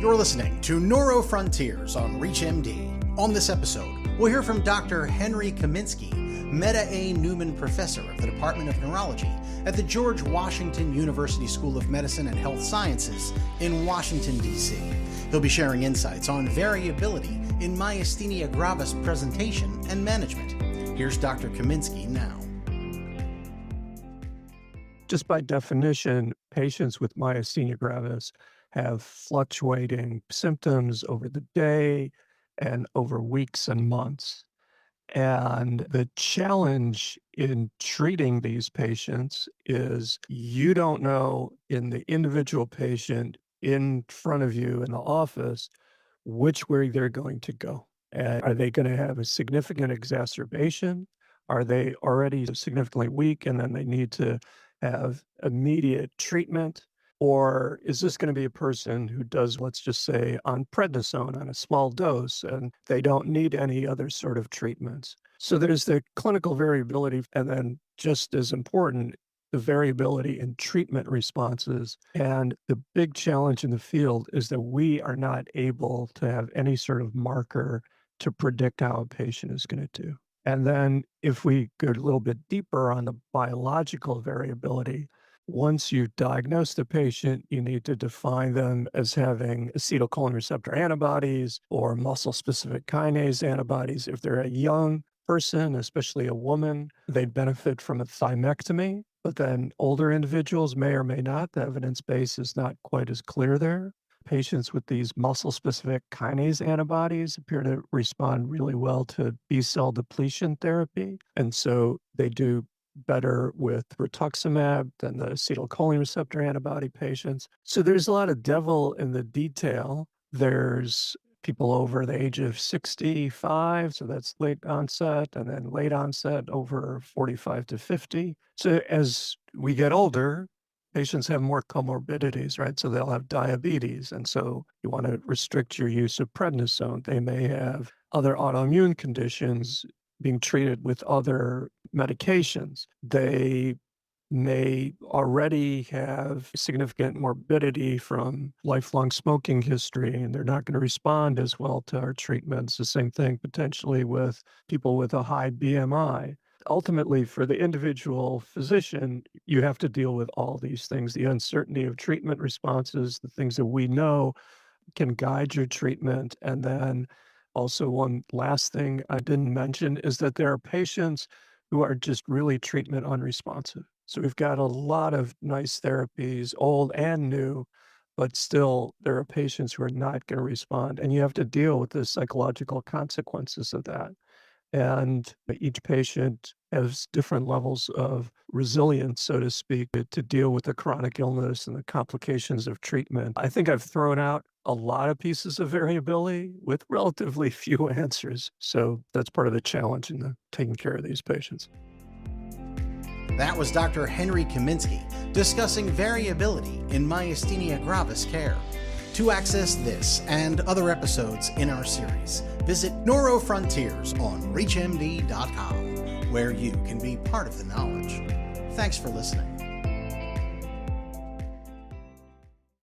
You're listening to Neuro Frontiers on ReachMD. On this episode, we'll hear from Dr. Henry Kaminski, Meta A. Neumann Professor of the Department of Neurology at the George Washington University School of Medicine and Health Sciences in Washington, D.C. He'll be sharing insights on variability in myasthenia gravis presentation and management. Here's Dr. Kaminski now. Just by definition, patients with myasthenia gravis have fluctuating symptoms over the day and over weeks and months. And the challenge in treating these patients is you don't know in the individual patient in front of you in the office which way they're going to go. And are they going to have a significant exacerbation? Are they already significantly weak and then they need to have immediate treatment? Or is this going to be a person who does, let's just say, on prednisone on a small dose, and they don't need any other sort of treatments? So there's the clinical variability, and then just as important, the variability in treatment responses. And the big challenge in the field is that we are not able to have any sort of marker to predict how a patient is going to do. And then if we go a little bit deeper on the biological variability, once you diagnose the patient, you need to define them as having acetylcholine receptor antibodies or muscle-specific kinase antibodies. If they're a young person, especially a woman, they'd benefit from a thymectomy, but then older individuals may or may not. The evidence base is not quite as clear there. Patients with these muscle-specific kinase antibodies appear to respond really well to B-cell depletion therapy, and so they do better with rituximab than the acetylcholine receptor antibody patients. So there's a lot of devil in the detail. There's people over the age of 65, so that's late onset, and then late onset over 45 to 50. So as we get older, patients have more comorbidities, right? So they'll have diabetes, and so you want to restrict your use of prednisone. They may have other autoimmune conditions being treated with other medications. They may already have significant morbidity from lifelong smoking history, and they're not going to respond as well to our treatments. The same thing potentially with people with a high BMI. Ultimately, for the individual physician, you have to deal with all these things, the uncertainty of treatment responses, the things that we know can guide your treatment. And then also one last thing I didn't mention is that there are patients who are just really treatment unresponsive. So we've got a lot of nice therapies, old and new, but still there are patients who are not going to respond. And you have to deal with the psychological consequences of that. And each patient has different levels of resilience, so to speak, to deal with the chronic illness and the complications of treatment. I think I've thrown out a lot of pieces of variability with relatively few answers. So that's part of the challenge in taking care of these patients. That was Dr. Henry Kaminski discussing variability in myasthenia gravis care. To access this and other episodes in our series, visit Neuro Frontiers on ReachMD.com, where you can be part of the knowledge. Thanks for listening.